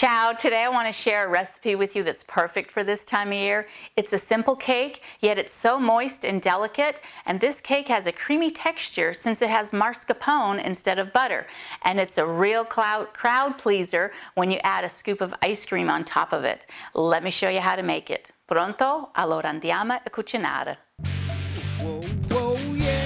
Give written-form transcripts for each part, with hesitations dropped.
Ciao, today I want to share a recipe with you that's perfect for this time of year. It's a simple cake, yet it's so moist and delicate, and this cake has a creamy texture since it has mascarpone instead of butter. And it's a real crowd pleaser when you add a scoop of ice cream on top of it. Let me show you how to make it. Pronto? Allora andiamo a cucinare. Whoa, whoa, yeah.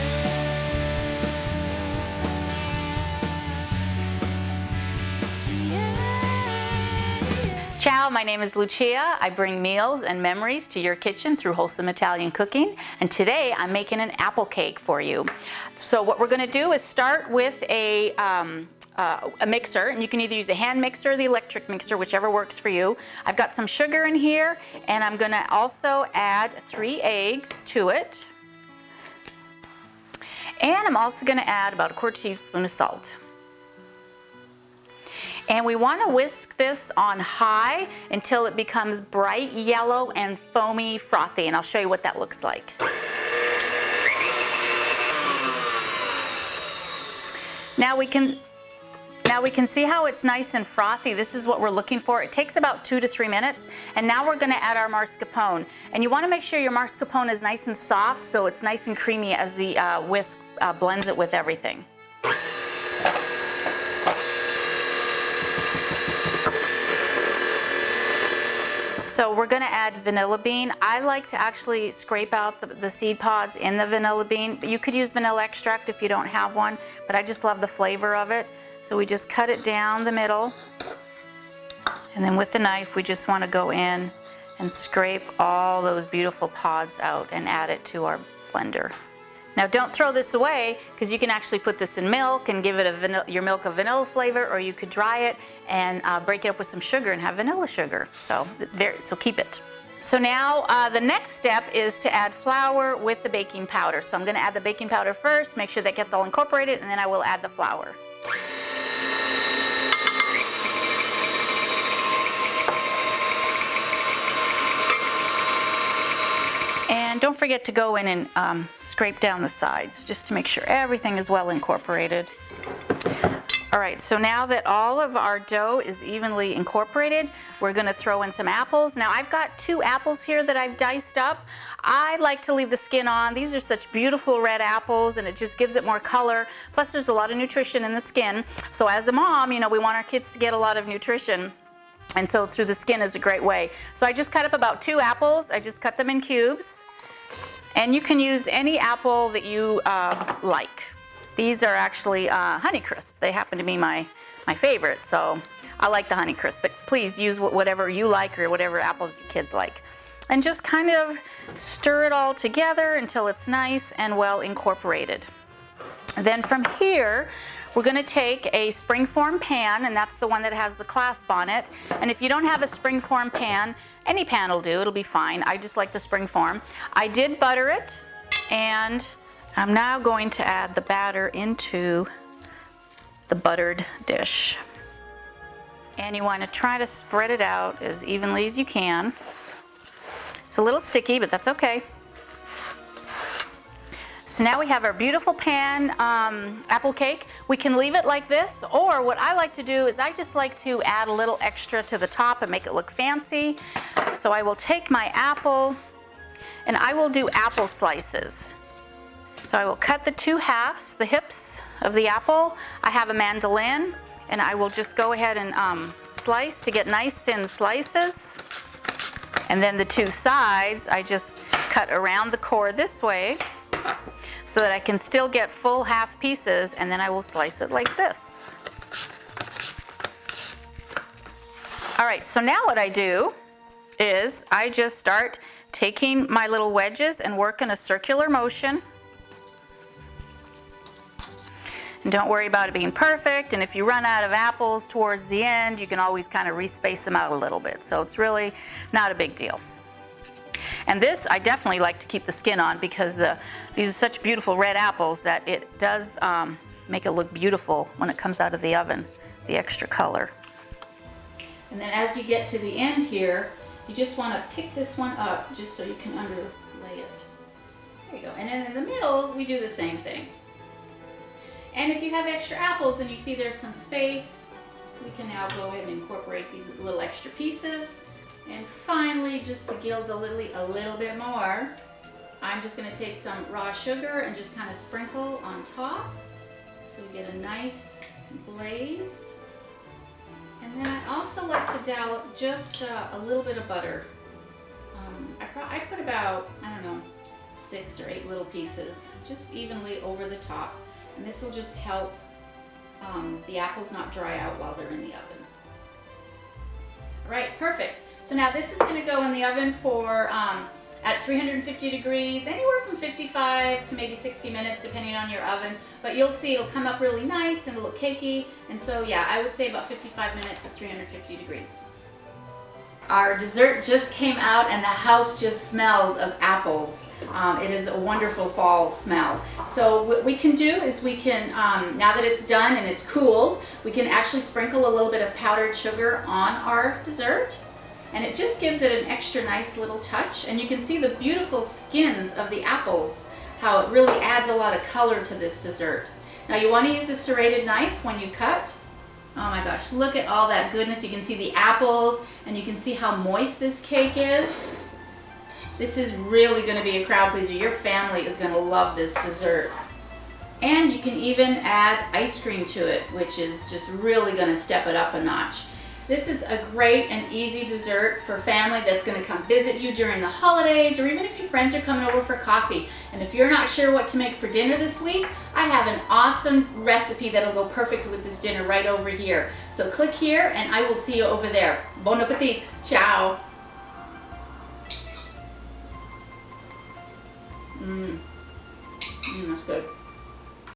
Ciao, my name is Lucia. I bring meals and memories to your kitchen through wholesome Italian cooking, and today I'm making an apple cake for you. So what we're going to do is start with a mixer, and you can either use a hand mixer or the electric mixer, whichever works for you. I've got some sugar in here, and I'm going to also add 3 eggs to it. And I'm also going to add about a 1/4 teaspoon of salt. And we want to whisk this on high until it becomes bright yellow and foamy frothy, and I'll show you what that looks like. Now we can see how it's nice and frothy. This is what we're looking for. It takes about 2 to 3 minutes. And now we're going to add our mascarpone. And you want to make sure your mascarpone is nice and soft so it's nice and creamy as the whisk blends it with everything. So we're going to add vanilla bean. I like to actually scrape out the seed pods in the vanilla bean. You could use vanilla extract if you don't have one, but I just love the flavor of it. So we just cut it down the middle, and then with the knife we just want to go in and scrape all those beautiful pods out and add it to our blender. Now don't throw this away, because you can actually put this in milk and give it your milk a vanilla flavor, or you could dry it and break it up with some sugar and have vanilla sugar. So keep it. So now the next step is to add flour with the baking powder. So I'm going to add the baking powder first, make sure that gets all incorporated, and then I will add the flour. And don't forget to go in and scrape down the sides just to make sure everything is well incorporated. All right, so now that all of our dough is evenly incorporated, we're going to throw in some apples. Now I've got 2 apples here that I've diced up. I like to leave the skin on. These are such beautiful red apples, and it just gives it more color. Plus there's a lot of nutrition in the skin. So as a mom, you know, we want our kids to get a lot of nutrition. And so through the skin is a great way. So I just cut up about 2 apples. I just cut them in cubes. And you can use any apple that you like. These are actually Honeycrisp. They happen to be my favorite, so I like the Honeycrisp. But please use whatever you like or whatever apples your kids like. And just kind of stir it all together until it's nice and well incorporated. Then from here, we're going to take a springform pan, and that's the one that has the clasp on it. And if you don't have a springform pan, any pan will do, it'll be fine. I just like the springform. I did butter it, and I'm now going to add the batter into the buttered dish. And you want to try to spread it out as evenly as you can. It's a little sticky, but that's okay. So now we have our beautiful pan apple cake. We can leave it like this, or what I like to do is I just like to add a little extra to the top and make it look fancy. So I will take my apple and I will do apple slices. So I will cut the 2 halves, the hips of the apple. I have a mandolin, and I will just go ahead and slice to get nice thin slices. And then the 2 sides, I just cut around the core this way, so that I can still get full half pieces, and then I will slice it like this. All right, so now what I do is I just start taking my little wedges and work in a circular motion. And don't worry about it being perfect, and if you run out of apples towards the end, you can always kind of respace them out a little bit. So it's really not a big deal. And this, I definitely like to keep the skin on, because these are such beautiful red apples that it does make it look beautiful when it comes out of the oven, the extra color. And then as you get to the end here, you just want to pick this one up just so you can underlay it. There you go. And then in the middle, we do the same thing. And if you have extra apples and you see there's some space, we can now go ahead and incorporate these little extra pieces. And finally, just to gild the lily a little bit more, I'm just going to take some raw sugar and just kind of sprinkle on top so we get a nice glaze. And then I also like to dollop just a little bit of butter. I put about, I don't know, 6 or 8 little pieces just evenly over the top. And this will just help the apples not dry out while they're in the oven. All right, perfect. So now this is going to go in the oven for at 350 degrees, anywhere from 55 to maybe 60 minutes depending on your oven. But you'll see it'll come up really nice and it'll look cakey. And so yeah, I would say about 55 minutes at 350 degrees. Our dessert just came out and the house just smells of apples. It is a wonderful fall smell. So what we can do is we can, now that it's done and it's cooled, we can actually sprinkle a little bit of powdered sugar on our dessert. And it just gives it an extra nice little touch. And you can see the beautiful skins of the apples, how it really adds a lot of color to this dessert. Now you want to use a serrated knife when you cut. Oh my gosh, look at all that goodness. You can see the apples and you can see how moist this cake is. This is really going to be a crowd pleaser. Your family is going to love this dessert. And you can even add ice cream to it, which is just really going to step it up a notch. This is a great and easy dessert for family that's going to come visit you during the holidays, or even if your friends are coming over for coffee. And if you're not sure what to make for dinner this week, I have an awesome recipe that'll go perfect with this dinner right over here. So click here and I will see you over there. Bon appetit. Ciao. That's good.